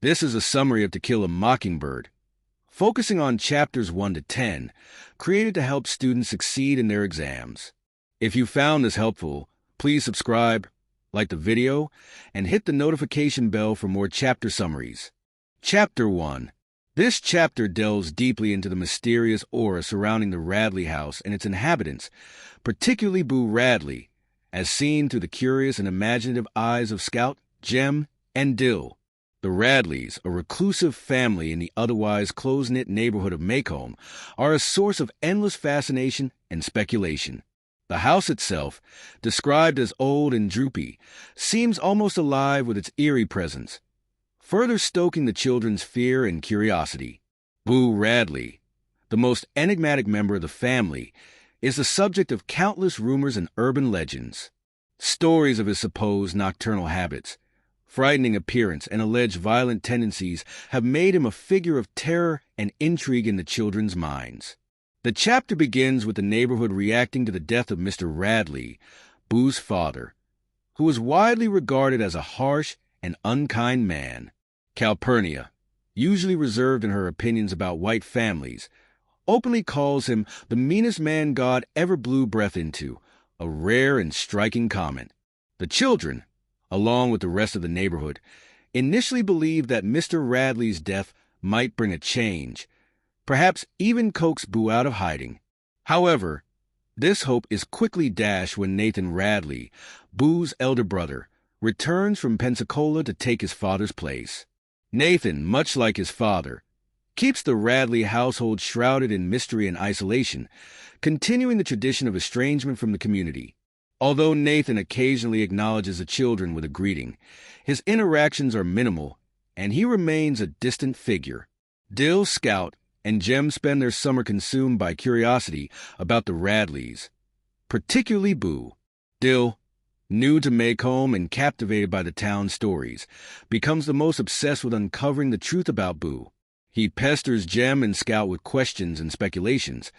This is a summary of To Kill a Mockingbird, focusing on chapters 1 to 10, created to help students succeed in their exams. If you found this helpful, please subscribe, like the video, and hit the notification bell for more chapter summaries. Chapter 1. This chapter delves deeply into the mysterious aura surrounding the Radley house and its inhabitants, particularly Boo Radley, as seen through the curious and imaginative eyes of Scout, Jem, and Dill. The Radleys, a reclusive family in the otherwise close-knit neighborhood of Maycomb, are a source of endless fascination and speculation. The house itself, described as old and droopy, seems almost alive with its eerie presence, further stoking the children's fear and curiosity. Boo Radley, the most enigmatic member of the family, is the subject of countless rumors and urban legends. Stories of his supposed nocturnal habits, frightening appearance, and alleged violent tendencies have made him a figure of terror and intrigue in the children's minds. The chapter begins with the neighborhood reacting to the death of Mr. Radley, Boo's father, who was widely regarded as a harsh and unkind man. Calpurnia, usually reserved in her opinions about white families, openly calls him the meanest man God ever blew breath into, a rare and striking comment. The children, along with the rest of the neighborhood, initially believed that Mr. Radley's death might bring a change, perhaps even coax Boo out of hiding. However, this hope is quickly dashed when Nathan Radley, Boo's elder brother, returns from Pensacola to take his father's place. Nathan, much like his father, keeps the Radley household shrouded in mystery and isolation, continuing the tradition of estrangement from the community. Although Nathan occasionally acknowledges the children with a greeting, his interactions are minimal, and he remains a distant figure. Dill, Scout, and Jem spend their summer consumed by curiosity about the Radleys, particularly Boo. Dill, new to Maycomb and captivated by the town's stories, becomes the most obsessed with uncovering the truth about Boo. He pesters Jem and Scout with questions and speculations,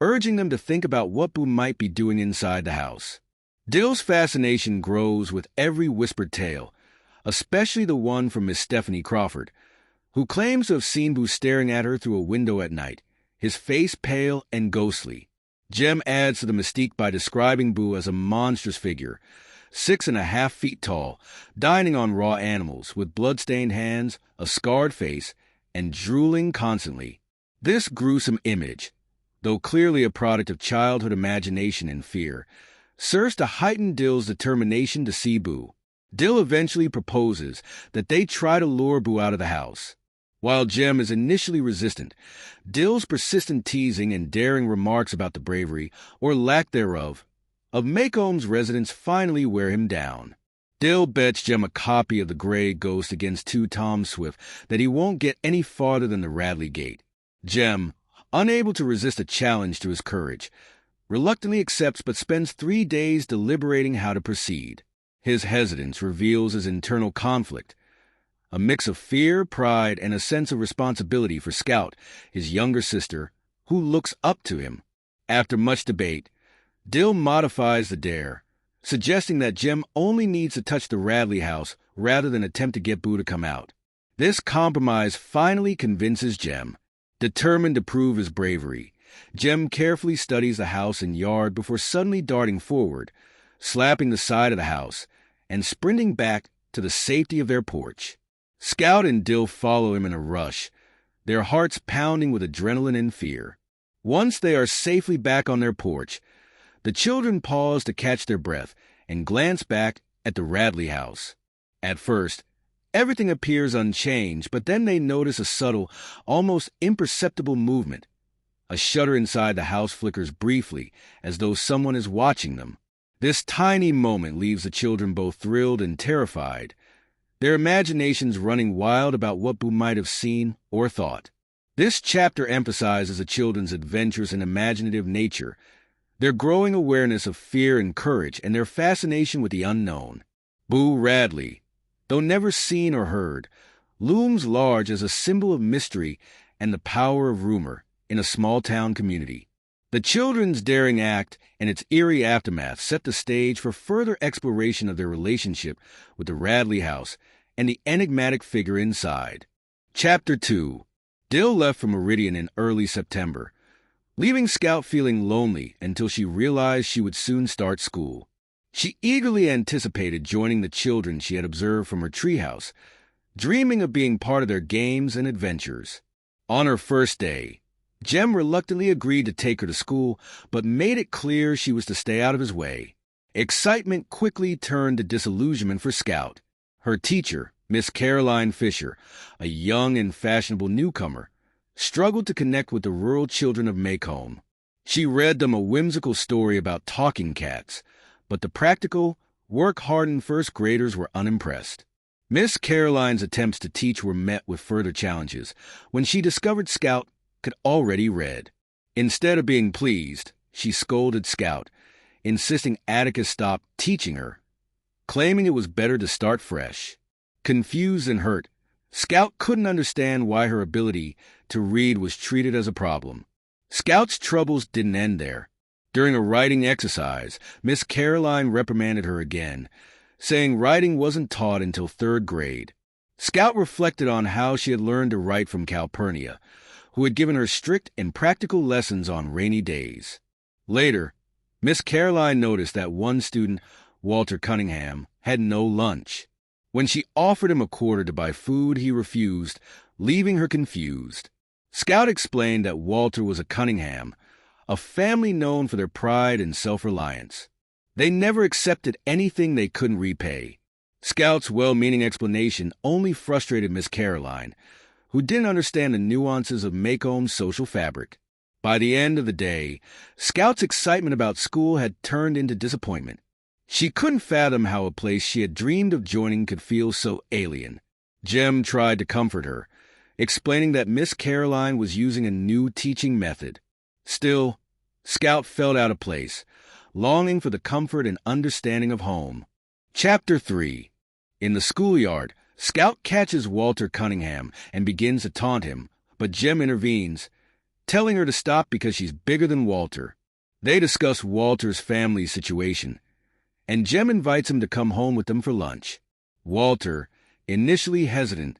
urging them to think about what Boo might be doing inside the house. Dill's fascination grows with every whispered tale, especially the one from Miss Stephanie Crawford, who claims to have seen Boo staring at her through a window at night, his face pale and ghostly. Jem adds to the mystique by describing Boo as a monstrous figure, 6.5 feet tall, dining on raw animals, with blood-stained hands, a scarred face, and drooling constantly. This gruesome image, though clearly a product of childhood imagination and fear, serves to heighten Dill's determination to see Boo. Dill eventually proposes that they try to lure Boo out of the house. While Jem is initially resistant, Dill's persistent teasing and daring remarks about the bravery, or lack thereof, of Maycomb's residents finally wear him down. Dill bets Jem a copy of the Gray Ghost against 2 Tom Swift that he won't get any farther than the Radley Gate. Jem, unable to resist a challenge to his courage, reluctantly accepts but spends 3 days deliberating how to proceed. His hesitance reveals his internal conflict, a mix of fear, pride, and a sense of responsibility for Scout, his younger sister, who looks up to him. After much debate, Dill modifies the dare, suggesting that Jem only needs to touch the Radley house rather than attempt to get Boo to come out. This compromise finally convinces Jem. Determined to prove his bravery, Jem carefully studies the house and yard before suddenly darting forward, slapping the side of the house, and sprinting back to the safety of their porch. Scout and Dill follow him in a rush, their hearts pounding with adrenaline and fear. Once they are safely back on their porch, the children pause to catch their breath and glance back at the Radley house. At first, everything appears unchanged, but then they notice a subtle, almost imperceptible movement. A shutter inside the house flickers briefly, as though someone is watching them. This tiny moment leaves the children both thrilled and terrified, their imaginations running wild about what Boo might have seen or thought. This chapter emphasizes the children's adventurous and imaginative nature, their growing awareness of fear and courage, and their fascination with the unknown. Boo Radley, though never seen or heard, looms large as a symbol of mystery and the power of rumor in a small-town community. The children's daring act and its eerie aftermath set the stage for further exploration of their relationship with the Radley house and the enigmatic figure inside. Chapter 2. Dill left for Meridian in early September, leaving Scout feeling lonely until she realized she would soon start school. She eagerly anticipated joining the children she had observed from her treehouse, dreaming of being part of their games and adventures. On her first day, Jem reluctantly agreed to take her to school, but made it clear she was to stay out of his way. Excitement quickly turned to disillusionment for Scout. Her teacher, Miss Caroline Fisher, a young and fashionable newcomer, struggled to connect with the rural children of Macomb. She read them a whimsical story about talking cats, but the practical, work-hardened first graders were unimpressed. Miss Caroline's attempts to teach were met with further challenges when she discovered Scout could already read. Instead of being pleased, she scolded Scout, insisting Atticus stop teaching her, claiming it was better to start fresh. Confused and hurt, Scout couldn't understand why her ability to read was treated as a problem. Scout's troubles didn't end there. During a writing exercise, Miss Caroline reprimanded her again, saying writing wasn't taught until 3rd grade. Scout reflected on how she had learned to write from Calpurnia, who had given her strict and practical lessons on rainy days. Later, Miss Caroline noticed that one student, Walter Cunningham, had no lunch. When she offered him a quarter to buy food, he refused, leaving her confused. Scout explained that Walter was a Cunningham, a family known for their pride and self-reliance. They never accepted anything they couldn't repay. Scout's well-meaning explanation only frustrated Miss Caroline, who didn't understand the nuances of Macomb's social fabric. By the end of the day, Scout's excitement about school had turned into disappointment. She couldn't fathom how a place she had dreamed of joining could feel so alien. Jem tried to comfort her, explaining that Miss Caroline was using a new teaching method. Still, Scout felt out of place, longing for the comfort and understanding of home. Chapter 3. In the schoolyard, Scout catches Walter Cunningham and begins to taunt him, but Jem intervenes, telling her to stop because she's bigger than Walter. They discuss Walter's family situation, and Jem invites him to come home with them for lunch. Walter, initially hesitant,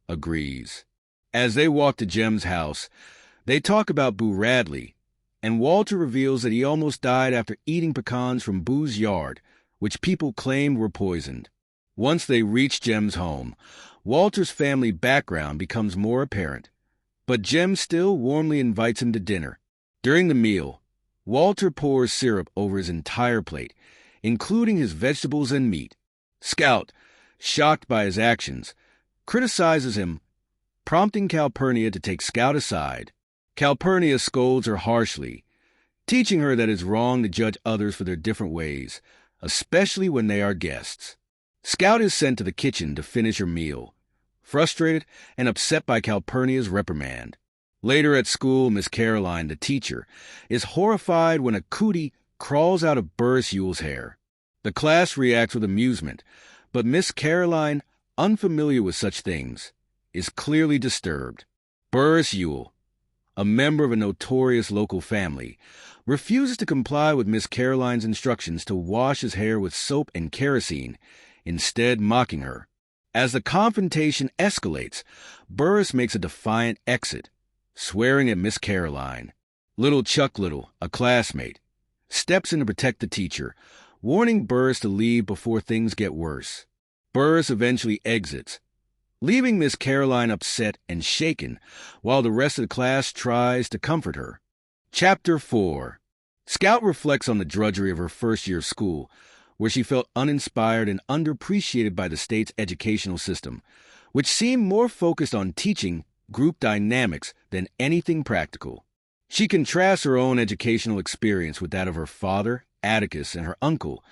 agrees. As they walk to Jem's house, they talk about Boo Radley, and Walter reveals that he almost died after eating pecans from Boo's yard, which people claimed were poisoned. Once they reach Jem's home, Walter's family background becomes more apparent, but Jem still warmly invites him to dinner. During the meal, Walter pours syrup over his entire plate, including his vegetables and meat. Scout, shocked by his actions, criticizes him, prompting Calpurnia to take Scout aside. Calpurnia scolds her harshly, teaching her that it's wrong to judge others for their different ways, especially when they are guests. Scout is sent to the kitchen to finish her meal, frustrated and upset by Calpurnia's reprimand. Later at school, Miss Caroline, the teacher, is horrified when a cootie crawls out of Burris Yule's hair. The class reacts with amusement, but Miss Caroline, unfamiliar with such things, is clearly disturbed. Burris Yule, a member of a notorious local family, refuses to comply with Miss Caroline's instructions to wash his hair with soap and kerosene, instead mocking her. As the confrontation escalates, Burris makes a defiant exit, swearing at Miss Caroline. Little Chuck Little, a classmate, steps in to protect the teacher, warning Burris to leave before things get worse. Burris eventually exits, leaving Miss Caroline upset and shaken, while the rest of the class tries to comfort her. Chapter 4. Scout reflects on the drudgery of her first year of school, where she felt uninspired and underappreciated by the state's educational system, which seemed more focused on teaching group dynamics than anything practical. She contrasts her own educational experience with that of her father, Atticus, and her uncle,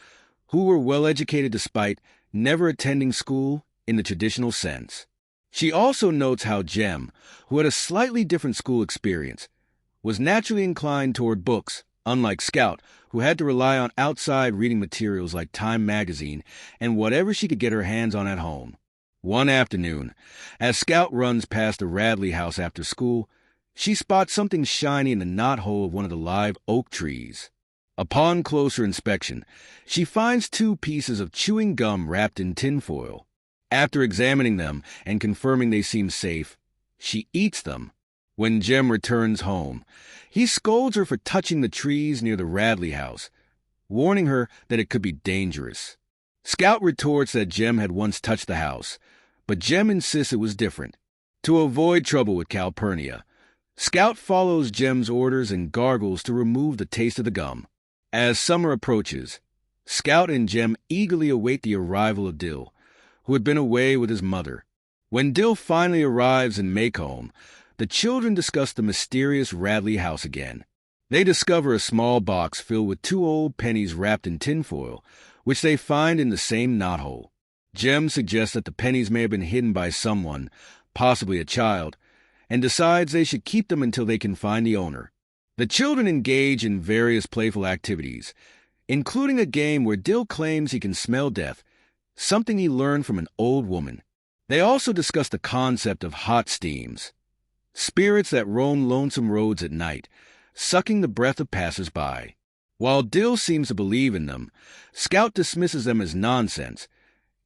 who were well-educated despite never attending school in the traditional sense. She also notes how Jem, who had a slightly different school experience, was naturally inclined toward books, unlike Scout, who had to rely on outside reading materials like Time magazine and whatever she could get her hands on at home. One afternoon, as Scout runs past the Radley house after school, she spots something shiny in the knothole of one of the live oak trees. Upon closer inspection, she finds 2 pieces of chewing gum wrapped in tinfoil. After examining them and confirming they seem safe, she eats them. When Jem returns home, he scolds her for touching the trees near the Radley house, warning her that it could be dangerous. Scout retorts that Jem had once touched the house, but Jem insists it was different. To avoid trouble with Calpurnia, Scout follows Jem's orders and gargles to remove the taste of the gum. As summer approaches, Scout and Jem eagerly await the arrival of Dill, who had been away with his mother. When Dill finally arrives in Maycomb, the children discuss the mysterious Radley house again. They discover a small box filled with 2 old pennies wrapped in tinfoil, which they find in the same knothole. Jem suggests that the pennies may have been hidden by someone, possibly a child, and decides they should keep them until they can find the owner. The children engage in various playful activities, including a game where Dill claims he can smell death, something he learned from an old woman. They also discuss the concept of hot steams, spirits that roam lonesome roads at night, sucking the breath of passers-by. While Dill seems to believe in them, Scout dismisses them as nonsense,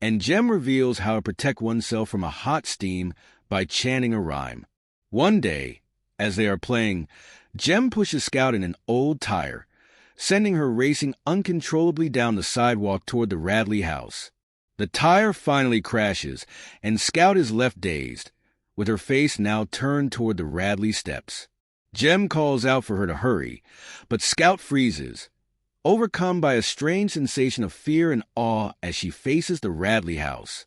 and Jem reveals how to protect oneself from a hot steam by chanting a rhyme. One day, as they are playing, Jem pushes Scout in an old tire, sending her racing uncontrollably down the sidewalk toward the Radley house. The tire finally crashes, and Scout is left dazed, with her face now turned toward the Radley steps. Jem calls out for her to hurry, but Scout freezes, overcome by a strange sensation of fear and awe as she faces the Radley house.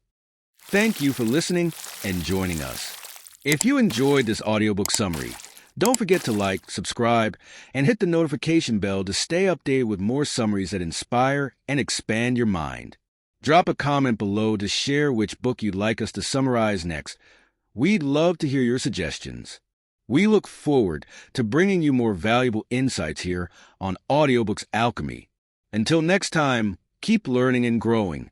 Thank you for listening and joining us. If you enjoyed this audiobook summary, don't forget to like, subscribe, and hit the notification bell to stay updated with more summaries that inspire and expand your mind. Drop a comment below to share which book you'd like us to summarize next. We'd love to hear your suggestions. We look forward to bringing you more valuable insights here on Audiobooks Alchemy. Until next time, keep learning and growing.